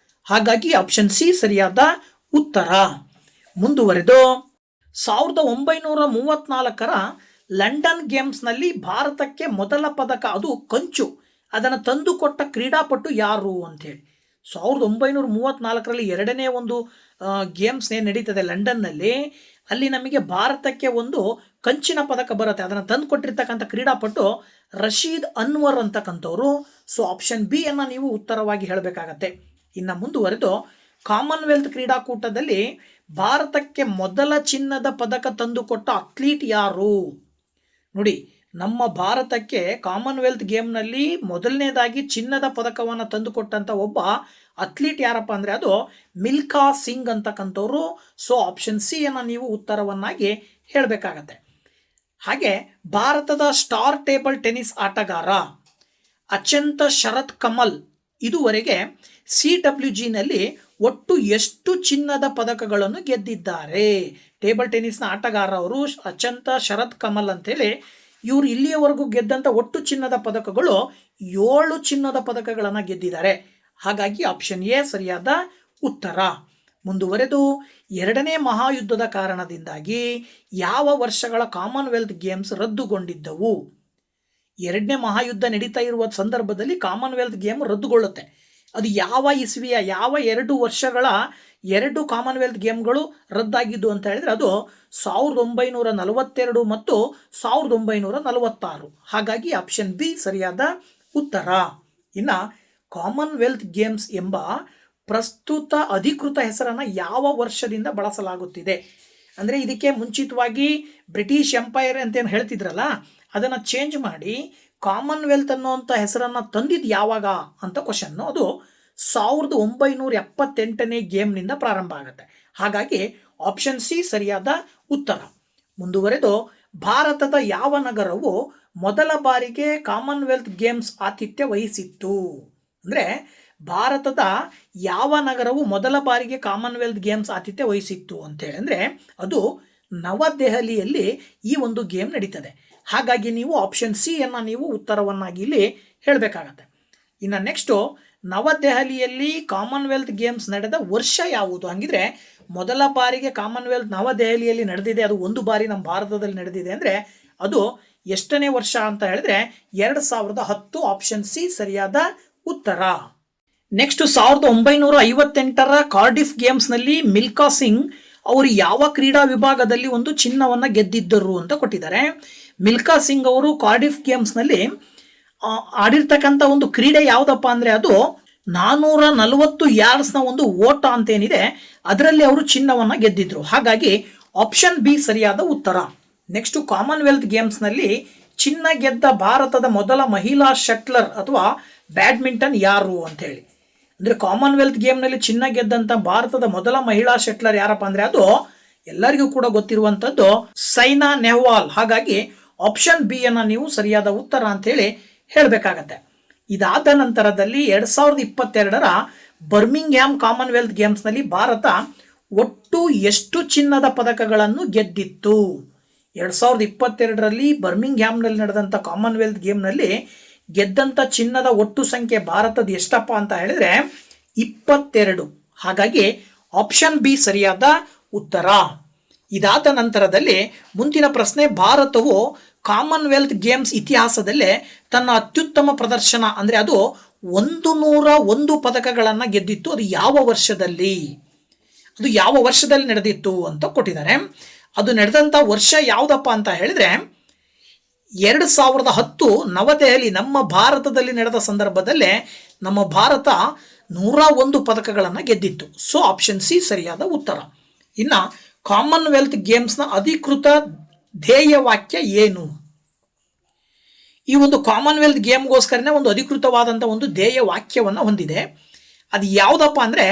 ಹಾಗಾಗಿ ಆಪ್ಷನ್ ಸಿ ಸರಿಯಾದ ಉತ್ತರ. ಮುಂದುವರೆದು 1934ರ ಲಂಡನ್ ಗೇಮ್ಸ್ನಲ್ಲಿ ಭಾರತಕ್ಕೆ ಮೊದಲ ಪದಕ, ಅದು ಕಂಚು, ಅದನ್ನು ತಂದುಕೊಟ್ಟ ಕ್ರೀಡಾಪಟು ಯಾರು ಅಂತೇಳಿ. 1934ರಲ್ಲಿ ಎರಡನೇ ಒಂದು ಗೇಮ್ಸ್ ಏನು ನಡೀತದೆ ಲಂಡನ್ನಲ್ಲಿ, ಅಲ್ಲಿ ನಮಗೆ ಭಾರತಕ್ಕೆ ಒಂದು ಕಂಚಿನ ಪದಕ ಬರುತ್ತೆ. ಅದನ್ನು ತಂದು ಕೊಟ್ಟಿರ್ತಕ್ಕಂಥ ಕ್ರೀಡಾಪಟು ರಶೀದ್ ಅನ್ವರ್ ಅಂತಕ್ಕಂಥವ್ರು. ಸೊ ಆಪ್ಷನ್ ಬಿ ಅನ್ನು ನೀವು ಉತ್ತರವಾಗಿ ಹೇಳಬೇಕಾಗತ್ತೆ. ಇನ್ನು ಮುಂದುವರೆದು ಕಾಮನ್ವೆಲ್ತ್ ಕ್ರೀಡಾಕೂಟದಲ್ಲಿ ಭಾರತಕ್ಕೆ ಮೊದಲ ಚಿನ್ನದ ಪದಕ ತಂದುಕೊಟ್ಟ ಅಥ್ಲೀಟ್ ಯಾರು? ನೋಡಿ, ನಮ್ಮ ಭಾರತಕ್ಕೆ ಕಾಮನ್ವೆಲ್ತ್ ಗೇಮ್ನಲ್ಲಿ ಮೊದಲನೇದಾಗಿ ಚಿನ್ನದ ಪದಕವನ್ನು ತಂದುಕೊಟ್ಟಂಥ ಒಬ್ಬ ಅಥ್ಲೀಟ್ ಯಾರಪ್ಪ ಅಂದರೆ ಅದು ಮಿಲ್ಖಾ ಸಿಂಗ್ ಅಂತಕ್ಕಂಥವ್ರು. ಸೊ ಆಪ್ಷನ್ ಸಿ ಅನ್ನು ನೀವು ಉತ್ತರವನ್ನಾಗಿ ಹೇಳಬೇಕಾಗತ್ತೆ. ಹಾಗೆ ಭಾರತದ ಸ್ಟಾರ್ ಟೇಬಲ್ ಟೆನ್ನಿಸ್ ಆಟಗಾರ ಅಚಂತ ಶರತ್ ಕಮಲ್ ಇದುವರೆಗೆ CWGನಲ್ಲಿ ಒಟ್ಟು ಎಷ್ಟು ಚಿನ್ನದ ಪದಕಗಳನ್ನು ಗೆದ್ದಿದ್ದಾರೆ? ಟೇಬಲ್ ಟೆನ್ನಿಸ್ನ ಆಟಗಾರ ಅವರು ಅಚಂತ ಶರತ್ ಕಮಲ್ ಅಂತೇಳಿ ಇವರು ಇಲ್ಲಿಯವರೆಗೂ ಗೆದ್ದಂಥ ಒಟ್ಟು ಚಿನ್ನದ ಪದಕಗಳು 7 ಚಿನ್ನದ ಪದಕಗಳನ್ನು ಗೆದ್ದಿದ್ದಾರೆ. ಹಾಗಾಗಿ ಆಪ್ಷನ್ ಎ ಸರಿಯಾದ ಉತ್ತರ. ಮುಂದುವರೆದು 2ನೇ ಮಹಾಯುದ್ಧದ ಕಾರಣದಿಂದಾಗಿ ಯಾವ ವರ್ಷಗಳ ಕಾಮನ್ವೆಲ್ತ್ ಗೇಮ್ಸ್ ರದ್ದುಗೊಂಡಿದ್ದವು? 2ನೇ ಮಹಾಯುದ್ಧ ನಡೀತಾ ಇರುವ ಸಂದರ್ಭದಲ್ಲಿ ಕಾಮನ್ವೆಲ್ತ್ ಗೇಮ್ ರದ್ದುಗೊಳ್ಳುತ್ತೆ. ಅದು ಯಾವ ಇಸ್ವಿಯ ಯಾವ 2 ವರ್ಷಗಳ 2 ಕಾಮನ್ವೆಲ್ತ್ ಗೇಮ್ಗಳು ರದ್ದಾಗಿದ್ದು ಅಂತ ಹೇಳಿದ್ರೆ ಅದು 1942 ಮತ್ತು 1946. ಹಾಗಾಗಿ ಆಪ್ಷನ್ ಬಿ ಸರಿಯಾದ ಉತ್ತರ. ಇನ್ನು ಕಾಮನ್ವೆಲ್ತ್ ಗೇಮ್ಸ್ ಎಂಬ ಪ್ರಸ್ತುತ ಅಧಿಕೃತ ಹೆಸರನ್ನು ಯಾವ ವರ್ಷದಿಂದ ಬಳಸಲಾಗುತ್ತಿದೆ? ಅಂದರೆ ಇದಕ್ಕೆ ಮುಂಚಿತವಾಗಿ ಬ್ರಿಟಿಷ್ ಎಂಪೈರ್ ಅಂತೇನು ಹೇಳ್ತಿದ್ರಲ್ಲ, ಅದನ್ನು ಚೇಂಜ್ ಮಾಡಿ ಕಾಮನ್ವೆಲ್ತ್ ಅನ್ನುವಂಥ ಹೆಸರನ್ನು ತಂದಿದ್ದು ಯಾವಾಗ ಅಂತ ಕ್ವಶನ್ನು. ಅದು 1978ನೇ ಗೇಮ್ನಿಂದ ಪ್ರಾರಂಭ ಆಗುತ್ತೆ. ಹಾಗಾಗಿ ಆಪ್ಷನ್ ಸಿ ಸರಿಯಾದ ಉತ್ತರ. ಮುಂದುವರೆದು ಭಾರತದ ಯಾವ ನಗರವು ಮೊದಲ ಬಾರಿಗೆ ಕಾಮನ್ವೆಲ್ತ್ ಗೇಮ್ಸ್ ಆತಿಥ್ಯ ವಹಿಸಿತ್ತು? ಅಂದರೆ ಭಾರತದ ಯಾವ ನಗರವು ಮೊದಲ ಬಾರಿಗೆ ಕಾಮನ್ವೆಲ್ತ್ ಗೇಮ್ಸ್ ಆತಿಥ್ಯ ವಹಿಸಿತ್ತು ಅಂತೇಳಿ ಅಂದರೆ ಅದು ನವದೆಹಲಿಯಲ್ಲಿ ಈ ಒಂದು ಗೇಮ್ ನಡೀತದೆ. ಹಾಗಾಗಿ ನೀವು ಆಪ್ಷನ್ ಸಿ ಅನ್ನು ನೀವು ಉತ್ತರವನ್ನಾಗಿ ಇಲ್ಲಿ ಹೇಳಬೇಕಾಗತ್ತೆ. ಇನ್ನು ನೆಕ್ಸ್ಟು, ನವದೆಹಲಿಯಲ್ಲಿ ಕಾಮನ್ವೆಲ್ತ್ ಗೇಮ್ಸ್ ನಡೆದ ವರ್ಷ ಯಾವುದು? ಹಂಗಿದ್ರೆ ಮೊದಲ ಬಾರಿಗೆ ಕಾಮನ್ವೆಲ್ತ್ ನವದೆಹಲಿಯಲ್ಲಿ ನಡೆದಿದೆ, ಅದು ಒಂದು ಬಾರಿ ನಮ್ಮ ಭಾರತದಲ್ಲಿ ನಡೆದಿದೆ ಅಂದರೆ ಅದು ಎಷ್ಟನೇ ವರ್ಷ ಅಂತ ಹೇಳಿದ್ರೆ 2010. ಆಪ್ಷನ್ ಸಿ ಸರಿಯಾದ ಉತ್ತರ. ನೆಕ್ಸ್ಟ್ 1958ರ ಕಾರ್ಡಿಫ್ ಗೇಮ್ಸ್ನಲ್ಲಿ ಮಿಲ್ಖಾ ಸಿಂಗ್ ಅವರು ಯಾವ ಕ್ರೀಡಾ ವಿಭಾಗದಲ್ಲಿ ಒಂದು ಚಿನ್ನವನ್ನು ಗೆದ್ದಿದ್ದರು ಅಂತ ಕೊಟ್ಟಿದ್ದಾರೆ. ಮಿಲ್ಖಾ ಸಿಂಗ್ ಅವರು ಕಾರ್ಡಿಫ್ ಗೇಮ್ಸ್ನಲ್ಲಿ ಆಡಿರ್ತಕ್ಕಂಥ ಒಂದು ಕ್ರೀಡೆ ಯಾವುದಪ್ಪ ಅಂದರೆ ಅದು 440 ಯಾರ್ಡ್ಸ್ನ ಒಂದು ಓಟ ಅಂತೇನಿದೆ ಅದರಲ್ಲಿ ಅವರು ಚಿನ್ನವನ್ನು ಗೆದ್ದಿದ್ರು. ಹಾಗಾಗಿ ಆಪ್ಷನ್ ಬಿ ಸರಿಯಾದ ಉತ್ತರ. ನೆಕ್ಸ್ಟ್, ಕಾಮನ್ವೆಲ್ತ್ ಗೇಮ್ಸ್ನಲ್ಲಿ ಚಿನ್ನ ಗೆದ್ದ ಭಾರತದ ಮೊದಲ ಮಹಿಳಾ ಶಟ್ಲರ್ ಅಥವಾ ಬ್ಯಾಡ್ಮಿಂಟನ್ ಯಾರು ಅಂತ ಹೇಳಿ. ಅಂದರೆ ಕಾಮನ್ವೆಲ್ತ್ ಗೇಮ್ನಲ್ಲಿ ಚಿನ್ನ ಗೆದ್ದಂಥ ಭಾರತದ ಮೊದಲ ಮಹಿಳಾ ಶಟ್ಲರ್ ಯಾರಪ್ಪ ಅಂದರೆ ಅದು ಎಲ್ಲರಿಗೂ ಕೂಡ ಗೊತ್ತಿರುವಂಥದ್ದು ಸೈನಾ ನೆಹ್ವಾಲ್. ಹಾಗಾಗಿ ಆಪ್ಷನ್ ಬಿ ಅನ್ನು ನೀವು ಸರಿಯಾದ ಉತ್ತರ ಅಂತೇಳಿ ಹೇಳಬೇಕಾಗತ್ತೆ. ಇದಾದ ನಂತರದಲ್ಲಿ 2022ರ ಬರ್ಮಿಂಗ್ಹ್ಯಾಮ್ ಕಾಮನ್ವೆಲ್ತ್ ಗೇಮ್ಸ್ನಲ್ಲಿ ಭಾರತ ಒಟ್ಟು ಎಷ್ಟು ಚಿನ್ನದ ಪದಕಗಳನ್ನು ಗೆದ್ದಿತ್ತು? 2022ರಲ್ಲಿ ಬರ್ಮಿಂಗ್ಹ್ಯಾಮ್ನಲ್ಲಿ ನಡೆದಂಥ ಕಾಮನ್ವೆಲ್ತ್ ಗೇಮ್ನಲ್ಲಿ ಗೆದ್ದಂಥ ಚಿನ್ನದ ಒಟ್ಟು ಸಂಖ್ಯೆ ಭಾರತದ ಎಷ್ಟಪ್ಪ ಅಂತ ಹೇಳಿದ್ರೆ 22. ಹಾಗಾಗಿ ಆಪ್ಷನ್ ಬಿ ಸರಿಯಾದ ಉತ್ತರ. ಇದಾದ ನಂತರದಲ್ಲಿ ಮುಂದಿನ ಪ್ರಶ್ನೆ, ಭಾರತವು ಕಾಮನ್ವೆಲ್ತ್ ಗೇಮ್ಸ್ ಇತಿಹಾಸದಲ್ಲೇ ತನ್ನ ಅತ್ಯುತ್ತಮ ಪ್ರದರ್ಶನ ಅಂದರೆ ಅದು 101 ಪದಕಗಳನ್ನು ಗೆದ್ದಿತ್ತು, ಅದು ಯಾವ ವರ್ಷದಲ್ಲಿ? ಅದು ಯಾವ ವರ್ಷದಲ್ಲಿ ನಡೆದಿತ್ತು ಅಂತ ಕೊಟ್ಟಿದ್ದಾರೆ. ಅದು ನಡೆದಂಥ ವರ್ಷ ಯಾವುದಪ್ಪ ಅಂತ ಹೇಳಿದ್ರೆ 2010 ನವದೆಹಲಿ ನಮ್ಮ ಭಾರತದಲ್ಲಿ ನಡೆದ ಸಂದರ್ಭದಲ್ಲೇ ನಮ್ಮ ಭಾರತ 101 ಪದಕಗಳನ್ನು ಗೆದ್ದಿತ್ತು. ಸೊ ಆಪ್ಷನ್ ಸಿ ಸರಿಯಾದ ಉತ್ತರ. ಇನ್ನು ಕಾಮನ್ವೆಲ್ತ್ ಗೇಮ್ಸ್ನ ಅಧಿಕೃತ ಧ್ಯೇಯವಾಕ್ಯ ಏನು? ಈ ಒಂದು ಕಾಮನ್ವೆಲ್ತ್ ಗೇಮ್ಗೋಸ್ಕರನೇ ಒಂದು ಅಧಿಕೃತವಾದಂಥ ಒಂದು ಧ್ಯೇಯ ವಾಕ್ಯವನ್ನು ಹೊಂದಿದೆ. ಅದು ಯಾವುದಪ್ಪ ಅಂದರೆ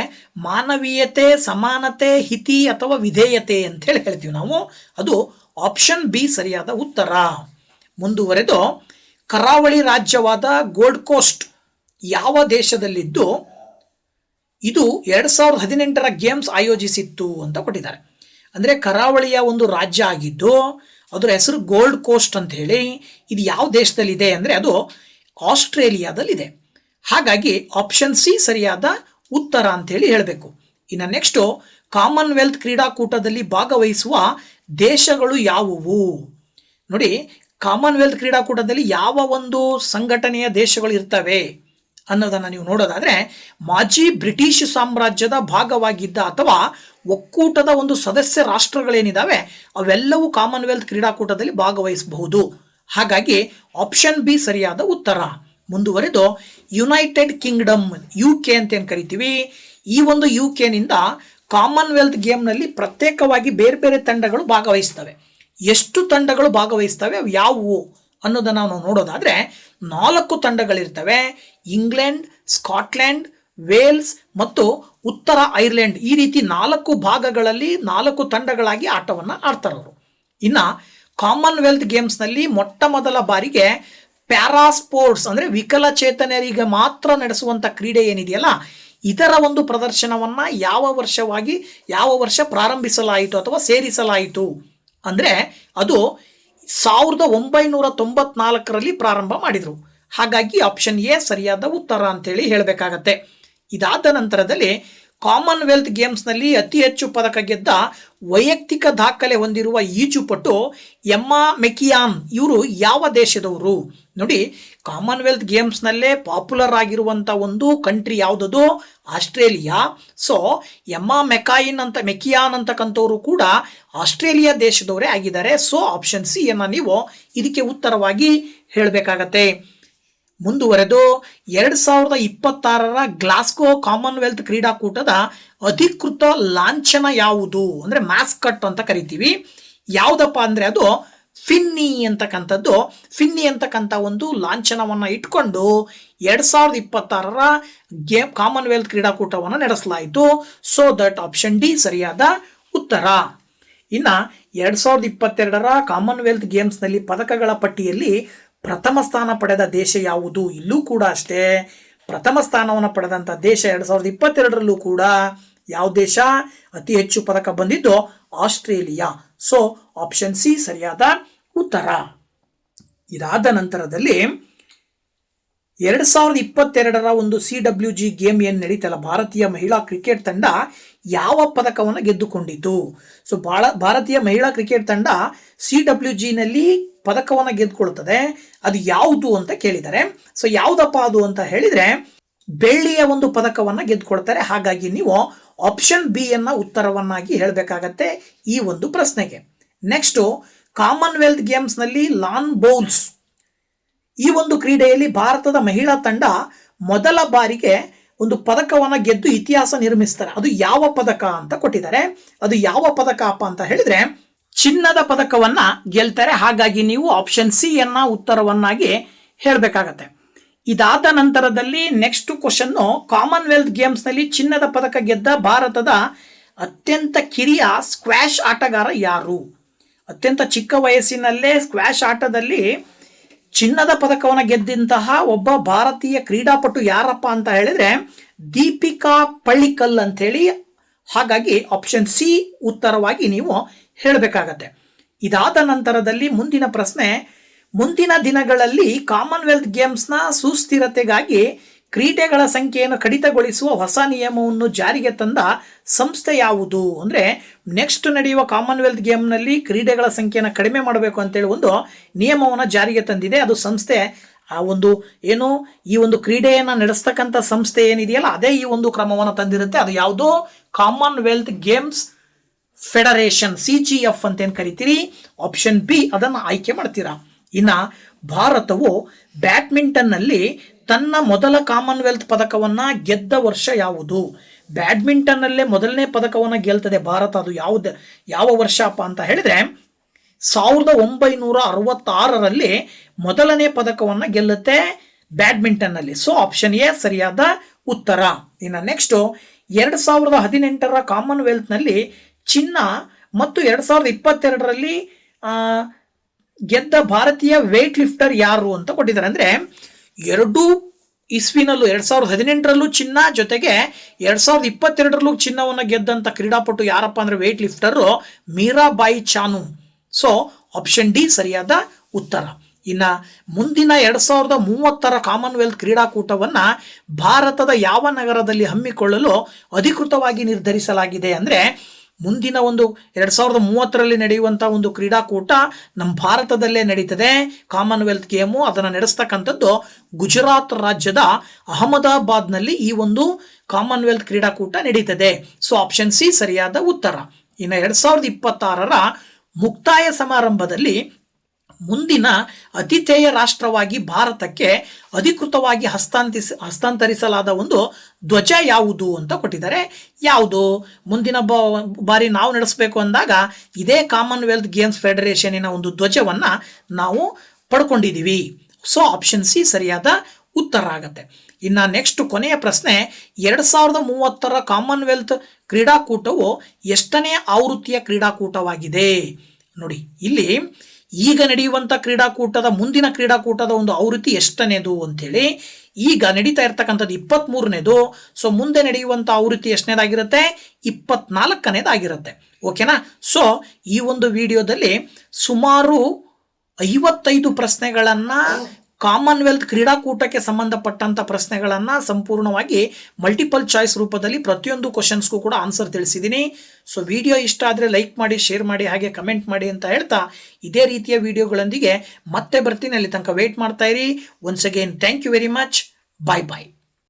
ಮಾನವೀಯತೆ, ಸಮಾನತೆ, ಹಿತಿ ಅಥವಾ ವಿಧೇಯತೆ ಅಂತೇಳಿ ಹೇಳ್ತೀವಿ ನಾವು. ಅದು ಆಪ್ಷನ್ ಬಿ ಸರಿಯಾದ ಉತ್ತರ. ಮುಂದುವರೆದು, ಕರಾವಳಿ ರಾಜ್ಯವಾದ ಗೋಲ್ಡ್ ಕೋಸ್ಟ್ ಯಾವ ದೇಶದಲ್ಲಿದ್ದು ಇದು 2018ರ ಗೇಮ್ಸ್ ಆಯೋಜಿಸಿತ್ತು ಅಂತ ಕೊಟ್ಟಿದ್ದಾರೆ. ಅಂದರೆ ಕರಾವಳಿಯ ಒಂದು ರಾಜ್ಯ ಆಗಿದ್ದು ಅದರ ಹೆಸರು ಗೋಲ್ಡ್ ಕೋಸ್ಟ್ ಅಂತ ಹೇಳಿ. ಇದು ಯಾವ ದೇಶದಲ್ಲಿದೆ ಅಂದರೆ ಅದು ಆಸ್ಟ್ರೇಲಿಯಾದಲ್ಲಿದೆ. ಹಾಗಾಗಿ ಆಪ್ಷನ್ ಸಿ ಸರಿಯಾದ ಉತ್ತರ ಅಂತೇಳಿ ಹೇಳಬೇಕು. ಇನ್ನು ನೆಕ್ಸ್ಟು, ಕಾಮನ್ವೆಲ್ತ್ ಕ್ರೀಡಾಕೂಟದಲ್ಲಿ ಭಾಗವಹಿಸುವ ದೇಶಗಳು ಯಾವುವು? ನೋಡಿ, ಕಾಮನ್ವೆಲ್ತ್ ಕ್ರೀಡಾಕೂಟದಲ್ಲಿ ಯಾವ ಒಂದು ಸಂಘಟನೆಯ ದೇಶಗಳು ಇರ್ತವೆ ಅನ್ನೋದನ್ನು ನೀವು ನೋಡೋದಾದರೆ, ಮಾಜಿ ಬ್ರಿಟಿಷ್ ಸಾಮ್ರಾಜ್ಯದ ಭಾಗವಾಗಿದ್ದ ಅಥವಾ ಒಕ್ಕೂಟದ ಒಂದು ಸದಸ್ಯ ರಾಷ್ಟ್ರಗಳೇನಿದ್ದಾವೆ ಅವೆಲ್ಲವೂ ಕಾಮನ್ವೆಲ್ತ್ ಕ್ರೀಡಾಕೂಟದಲ್ಲಿ ಭಾಗವಹಿಸಬಹುದು. ಹಾಗಾಗಿ ಆಪ್ಷನ್ ಬಿ ಸರಿಯಾದ ಉತ್ತರ. ಮುಂದುವರೆದು, ಯುನೈಟೆಡ್ ಕಿಂಗ್ಡಮ್ UK ಅಂತ ಏನು ಕರಿತೀವಿ, ಈ ಒಂದು UKನಿಂದ ಕಾಮನ್ವೆಲ್ತ್ ಗೇಮ್ನಲ್ಲಿ ಪ್ರತ್ಯೇಕವಾಗಿ ಬೇರೆ ಬೇರೆ ತಂಡಗಳು ಭಾಗವಹಿಸ್ತವೆ. ಎಷ್ಟು ತಂಡಗಳು ಭಾಗವಹಿಸ್ತವೆ, ಅವು ಯಾವುವು ಅನ್ನೋದನ್ನು ನಾವು ನೋಡೋದಾದರೆ 4 ತಂಡಗಳಿರ್ತವೆ. ಇಂಗ್ಲೆಂಡ್, ಸ್ಕಾಟ್ಲೆಂಡ್, ವೇಲ್ಸ್ ಮತ್ತು ಉತ್ತರ ಐರ್ಲೆಂಡ್, ಈ ರೀತಿ 4 ಭಾಗಗಳಲ್ಲಿ 4 ತಂಡಗಳಾಗಿ ಆಟವನ್ನು ಆಡ್ತಾರವರು. ಇನ್ನು ಕಾಮನ್ವೆಲ್ತ್ ಗೇಮ್ಸ್ನಲ್ಲಿ ಮೊಟ್ಟ ಮೊದಲ ಬಾರಿಗೆ ಪ್ಯಾರಾ ಸ್ಪೋರ್ಟ್ಸ್ ಅಂದರೆ ವಿಕಲಚೇತನರಿಗೆ ಮಾತ್ರ ನಡೆಸುವಂಥ ಕ್ರೀಡೆ ಏನಿದೆಯಲ್ಲ, ಇದರ ಒಂದು ಪ್ರದರ್ಶನವನ್ನು ಯಾವ ವರ್ಷ ಪ್ರಾರಂಭಿಸಲಾಯಿತು ಅಥವಾ ಸೇರಿಸಲಾಯಿತು ಅಂದರೆ ಅದು 1994ರಲ್ಲಿ ಪ್ರಾರಂಭ ಮಾಡಿದರು. ಹಾಗಾಗಿ ಆಪ್ಷನ್ ಎ ಸರಿಯಾದ ಉತ್ತರ ಅಂತೇಳಿ ಹೇಳಬೇಕಾಗತ್ತೆ. ಇದಾದ ನಂತರದಲ್ಲಿ ಕಾಮನ್ವೆಲ್ತ್ ಗೇಮ್ಸ್ನಲ್ಲಿ ಅತಿ ಹೆಚ್ಚು ಪದಕ ಗೆದ್ದ ವೈಯಕ್ತಿಕ ದಾಖಲೆ ಹೊಂದಿರುವ ಈಜುಪಟು ಎಮ್ಮಾ ಮೆಕಿಯಾನ್ ಇವರು ಯಾವ ದೇಶದವರು? ನೋಡಿ, ಕಾಮನ್ವೆಲ್ತ್ ಗೇಮ್ಸ್ನಲ್ಲೇ ಪಾಪ್ಯುಲರ್ ಆಗಿರುವಂಥ ಒಂದು ಕಂಟ್ರಿ ಯಾವುದದು? ಆಸ್ಟ್ರೇಲಿಯಾ. ಸೊ ಎಮ್ಮಾ ಮೆಕಿಯಾನ್ ಅಂತಕ್ಕಂಥವ್ರು ಕೂಡ ಆಸ್ಟ್ರೇಲಿಯಾ ದೇಶದವರೇ ಆಗಿದ್ದಾರೆ. ಸೊ ಆಪ್ಷನ್ ಸಿ ಅನ್ನು ನೀವು ಇದಕ್ಕೆ ಉತ್ತರವಾಗಿ ಹೇಳಬೇಕಾಗತ್ತೆ. ಮುಂದುವರೆದು, 2026ರ ಗ್ಲಾಸ್ಗೋ ಕಾಮನ್ವೆಲ್ತ್ ಕ್ರೀಡಾಕೂಟದ ಅಧಿಕೃತ ಲಾಂಛನ ಯಾವುದು ಅಂದರೆ ಮ್ಯಾಸ್ಕಟ್ ಅಂತ ಕರಿತೀವಿ. ಯಾವುದಪ್ಪ ಅಂದರೆ ಅದು ಫಿನ್ನಿ ಅಂತಕ್ಕಂಥ ಒಂದು ಲಾಂಛನವನ್ನು ಇಟ್ಕೊಂಡು 2026ರ ಕಾಮನ್ವೆಲ್ತ್ ಕ್ರೀಡಾಕೂಟವನ್ನು ನಡೆಸಲಾಯಿತು. ಸೊ ದಟ್ ಆಪ್ಷನ್ ಡಿ ಸರಿಯಾದ ಉತ್ತರ. ಇನ್ನು 2022ರ ಕಾಮನ್ವೆಲ್ತ್ ಗೇಮ್ಸ್ನಲ್ಲಿ ಪದಕಗಳ ಪಟ್ಟಿಯಲ್ಲಿ ಪ್ರಥಮ ಸ್ಥಾನ ಪಡೆದ ದೇಶ ಯಾವುದು? ಇಲ್ಲೂ ಕೂಡ ಅಷ್ಟೇ, ಪ್ರಥಮ ಸ್ಥಾನವನ್ನು ಪಡೆದಂಥ ದೇಶ 2022ರಲ್ಲೂ ಕೂಡ ಯಾವ ದೇಶ? ಅತಿ ಹೆಚ್ಚು ಪದಕ ಬಂದಿದ್ದು ಆಸ್ಟ್ರೇಲಿಯಾ. ಸೊ ಆಪ್ಷನ್ ಸಿ ಸರಿಯಾದ ಉತ್ತರ. ಇದಾದ ನಂತರದಲ್ಲಿ 2022ರ ಒಂದು CWG ಗೇಮ್ ಏನು ನಡೀತಲ್ಲ, ಭಾರತೀಯ ಮಹಿಳಾ ಕ್ರಿಕೆಟ್ ತಂಡ ಯಾವ ಪದಕವನ್ನು ಗೆದ್ದುಕೊಂಡಿತು? ಸೊ ಭಾರತೀಯ ಮಹಿಳಾ ಕ್ರಿಕೆಟ್ ತಂಡ CWGನಲ್ಲಿ ಪದಕವನ್ನು ಗೆದ್ದುಕೊಳ್ತದೆ. ಅದು ಯಾವುದು ಅಂತ ಕೇಳಿದ್ದಾರೆ. ಸೊ ಯಾವುದಪ್ಪ ಅದು ಅಂತ ಹೇಳಿದರೆ ಬೆಳ್ಳಿಯ ಒಂದು ಪದಕವನ್ನು ಗೆದ್ದುಕೊಳ್ತಾರೆ. ಹಾಗಾಗಿ ನೀವು ಆಪ್ಷನ್ ಬಿ ಅನ್ನು ಉತ್ತರವನ್ನಾಗಿ ಹೇಳಬೇಕಾಗತ್ತೆ ಈ ಒಂದು ಪ್ರಶ್ನೆಗೆ. ನೆಕ್ಸ್ಟು, ಕಾಮನ್ವೆಲ್ತ್ ಗೇಮ್ಸ್ನಲ್ಲಿ ಲಾನ್ ಬೌಲ್ಸ್ ಈ ಒಂದು ಕ್ರೀಡೆಯಲ್ಲಿ ಭಾರತದ ಮಹಿಳಾ ತಂಡ ಮೊದಲ ಬಾರಿಗೆ ಒಂದು ಪದಕವನ್ನು ಗೆದ್ದು ಇತಿಹಾಸ ನಿರ್ಮಿಸ್ತಾರೆ. ಅದು ಯಾವ ಪದಕ ಅಂತ ಕೊಟ್ಟಿದ್ದಾರೆ. ಅದು ಯಾವ ಪದಕ ಅಪ್ಪ ಅಂತ ಹೇಳಿದ್ರೆ ಚಿನ್ನದ ಪದಕವನ್ನ ಗೆಲ್ತಾರೆ. ಹಾಗಾಗಿ ನೀವು ಆಪ್ಷನ್ ಸಿ ಅನ್ನ ಉತ್ತರವನ್ನಾಗಿ ಹೇಳಬೇಕಾಗತ್ತೆ. ಇದಾದ ನಂತರದಲ್ಲಿ ನೆಕ್ಸ್ಟ್ ಕ್ವಶನ್ನು, ಕಾಮನ್ವೆಲ್ತ್ ಗೇಮ್ಸ್ನಲ್ಲಿ ಚಿನ್ನದ ಪದಕ ಗೆದ್ದ ಭಾರತದ ಅತ್ಯಂತ ಕಿರಿಯ ಸ್ಕ್ವಾಷ್ ಆಟಗಾರ ಯಾರು? ಅತ್ಯಂತ ಚಿಕ್ಕ ವಯಸ್ಸಿನಲ್ಲೇ ಸ್ಕ್ವಾಷ್ ಆಟದಲ್ಲಿ ಚಿನ್ನದ ಪದಕವನ್ನು ಗೆದ್ದಂತಹ ಒಬ್ಬ ಭಾರತೀಯ ಕ್ರೀಡಾಪಟು ಯಾರಪ್ಪ ಅಂತ ಹೇಳಿದ್ರೆ ದೀಪಿಕಾ ಪಳ್ಳಿಕಲ್ ಅಂತೇಳಿ. ಹಾಗಾಗಿ ಆಪ್ಷನ್ ಸಿ ಉತ್ತರವಾಗಿ ನೀವು ಹೇಳಬೇಕಾಗತ್ತೆ. ಇದಾದ ನಂತರದಲ್ಲಿ ಮುಂದಿನ ಪ್ರಶ್ನೆ, ಮುಂದಿನ ದಿನಗಳಲ್ಲಿ ಕಾಮನ್ವೆಲ್ತ್ ಗೇಮ್ಸ್ನ ಸುಸ್ಥಿರತೆಗಾಗಿ ಕ್ರೀಡೆಗಳ ಸಂಖ್ಯೆಯನ್ನು ಕಡಿತಗೊಳಿಸುವ ಹೊಸ ನಿಯಮವನ್ನು ಜಾರಿಗೆ ತಂದ ಸಂಸ್ಥೆ ಯಾವುದು? ಅಂದರೆ ನೆಕ್ಸ್ಟ್ ನಡೆಯುವ ಕಾಮನ್ವೆಲ್ತ್ ಗೇಮ್ನಲ್ಲಿ ಕ್ರೀಡೆಗಳ ಸಂಖ್ಯೆಯನ್ನು ಕಡಿಮೆ ಮಾಡಬೇಕು ಅಂತೇಳಿ ಒಂದು ನಿಯಮವನ್ನು ಜಾರಿಗೆ ತಂದಿದೆ. ಅದು ಸಂಸ್ಥೆ ಈ ಒಂದು ಕ್ರೀಡೆಯನ್ನು ನಡೆಸ್ತಕ್ಕಂಥ ಸಂಸ್ಥೆ ಏನಿದೆಯಲ್ಲ ಅದೇ ಈ ಒಂದು ಕ್ರಮವನ್ನು ತಂದಿರುತ್ತೆ. ಅದು ಯಾವುದು? ಕಾಮನ್ವೆಲ್ತ್ ಗೇಮ್ಸ್ ಫೆಡರೇಷನ್, CGF ಅಂತ ಏನು ಕರಿತೀರಿ. ಆಪ್ಷನ್ ಬಿ ಅದನ್ನು ಆಯ್ಕೆ ಮಾಡ್ತೀರಾ. ಇನ್ನು ಭಾರತವು ಬ್ಯಾಡ್ಮಿಂಟನ್ನಲ್ಲಿ ತನ್ನ ಮೊದಲ ಕಾಮನ್ವೆಲ್ತ್ ಪದಕವನ್ನು ಗೆದ್ದ ವರ್ಷ ಯಾವುದು? ಬ್ಯಾಡ್ಮಿಂಟನ್ನಲ್ಲೇ ಮೊದಲನೇ ಪದಕವನ್ನು ಗೆಲ್ತದೆ ಭಾರತ. ಅದು ಯಾವ ವರ್ಷಪ್ಪ ಅಂತ ಹೇಳಿದ್ರೆ 1966ರಲ್ಲಿ ಮೊದಲನೇ ಪದಕವನ್ನು ಗೆಲ್ಲುತ್ತೆ ಬ್ಯಾಡ್ಮಿಂಟನ್ನಲ್ಲಿ. ಸೊ ಆಪ್ಷನ್ ಎ ಸರಿಯಾದ ಉತ್ತರ. ಇನ್ನು ನೆಕ್ಸ್ಟು 2018ರ ಕಾಮನ್ವೆಲ್ತ್ನಲ್ಲಿ ಚಿನ್ನ ಮತ್ತು 2022ರಲ್ಲಿ ಗೆದ್ದ ಭಾರತೀಯ ವೇಟ್ ಲಿಫ್ಟರ್ ಯಾರು ಅಂತ ಕೊಟ್ಟಿದ್ದಾರೆ. ಅಂದರೆ ಎರಡೂ ಇಸ್ವಿನಲ್ಲೂ 2018ರಲ್ಲೂ ಚಿನ್ನ ಜೊತೆಗೆ 2022ರಲ್ಲೂ ಚಿನ್ನವನ್ನು ಗೆದ್ದಂಥ ಕ್ರೀಡಾಪಟು ಯಾರಪ್ಪ ಅಂದರೆ weightlifter Mirabai Chanu. So option D ಸರಿಯಾದ ಉತ್ತರ. ಇನ್ನು ಮುಂದಿನ 2030ರ ಕಾಮನ್ವೆಲ್ತ್ ಕ್ರೀಡಾಕೂಟವನ್ನು ಭಾರತದ ಯಾವ ನಗರದಲ್ಲಿ ಹಮ್ಮಿಕೊಳ್ಳಲು ಅಧಿಕೃತವಾಗಿ ನಿರ್ಧರಿಸಲಾಗಿದೆ? ಅಂದರೆ ಮುಂದಿನ ಒಂದು 2030ರಲ್ಲಿ ನಡೆಯುವಂಥ ಒಂದು ಕ್ರೀಡಾಕೂಟ ನಮ್ಮ ಭಾರತದಲ್ಲೇ ನಡೀತದೆ. ಕಾಮನ್ವೆಲ್ತ್ ಗೇಮು ಅದನ್ನು ನಡೆಸ್ತಕ್ಕಂಥದ್ದು ಗುಜರಾತ್ ರಾಜ್ಯದ ಅಹಮದಾಬಾದ್ನಲ್ಲಿ ಈ ಒಂದು ಕಾಮನ್ವೆಲ್ತ್ ಕ್ರೀಡಾಕೂಟ ನಡೀತದೆ. ಸೊ ಆಪ್ಷನ್ ಸಿ ಸರಿಯಾದ ಉತ್ತರ. ಇನ್ನು 2026ರ ಮುಕ್ತಾಯ ಸಮಾರಂಭದಲ್ಲಿ ಮುಂದಿನ ಅತಿಥೇಯ ರಾಷ್ಟ್ರವಾಗಿ ಭಾರತಕ್ಕೆ ಅಧಿಕೃತವಾಗಿ ಹಸ್ತಾಂತರಿಸಲಾದ ಒಂದು ಧ್ವಜ ಯಾವುದು ಅಂತ ಕೊಟ್ಟಿದ್ದಾರೆ. ಯಾವುದು? ಮುಂದಿನ ಬಾರಿ ನಾವು ನಡೆಸಬೇಕು ಅಂದಾಗ ಇದೇ ಕಾಮನ್ವೆಲ್ತ್ ಗೇಮ್ಸ್ ಫೆಡರೇಷನಿನ ಒಂದು ಧ್ವಜವನ್ನು ನಾವು ಪಡ್ಕೊಂಡಿದ್ದೀವಿ. ಸೊ ಆಪ್ಷನ್ ಸಿ ಸರಿಯಾದ ಉತ್ತರ ಆಗುತ್ತೆ. ಇನ್ನು ನೆಕ್ಸ್ಟ್ ಕೊನೆಯ ಪ್ರಶ್ನೆ, 2030ರ ಕಾಮನ್ವೆಲ್ತ್ ಕ್ರೀಡಾಕೂಟವು ಎಷ್ಟನೇ ಆವೃತ್ತಿಯ ಕ್ರೀಡಾಕೂಟವಾಗಿದೆ? ನೋಡಿ, ಇಲ್ಲಿ ಈಗ ನಡೆಯುವಂಥ ಕ್ರೀಡಾಕೂಟದ ಮುಂದಿನ ಕ್ರೀಡಾಕೂಟದ ಒಂದು ಆವೃತ್ತಿ ಎಷ್ಟನೇದು ಅಂತೇಳಿ. ಈಗ ನಡೀತಾ ಇರ್ತಕ್ಕಂಥದ್ದು 23ನೇದು. ಸೊ ಮುಂದೆ ನಡೆಯುವಂಥ ಆವೃತ್ತಿ ಎಷ್ಟನೇದಾಗಿರುತ್ತೆ? 24ನೇದಾಗಿರುತ್ತೆ. ಓಕೆನಾ? ಸೊ ಈ ಒಂದು ವಿಡಿಯೋದಲ್ಲಿ ಸುಮಾರು 55 ಪ್ರಶ್ನೆಗಳನ್ನು, ಕಾಮನ್ವೆಲ್ತ್ ಕ್ರೀಡಾಕೂಟಕ್ಕೆ ಸಂಬಂಧಪಟ್ಟಂಥ ಪ್ರಶ್ನೆಗಳನ್ನು ಸಂಪೂರ್ಣವಾಗಿ ಮಲ್ಟಿಪಲ್ ಚಾಯ್ಸ್ ರೂಪದಲ್ಲಿ ಪ್ರತಿಯೊಂದು ಕ್ವಶನ್ಸ್ಗೂ ಕೂಡ ಆನ್ಸರ್ ತಿಳಿಸಿದ್ದೀನಿ. ಸೊ ವಿಡಿಯೋ ಇಷ್ಟ ಆದರೆ ಲೈಕ್ ಮಾಡಿ, ಶೇರ್ ಮಾಡಿ, ಹಾಗೆ ಕಮೆಂಟ್ ಮಾಡಿ ಅಂತ ಹೇಳ್ತಾ ಇದೇ ರೀತಿಯ ವಿಡಿಯೋಗಳೊಂದಿಗೆ ಮತ್ತೆ ಬರ್ತೀನಿ. ಅಲ್ಲಿ ತನಕ ವೇಟ್ ಮಾಡ್ತಾ ಇರಿ. Once again thank you very much. Bye bye.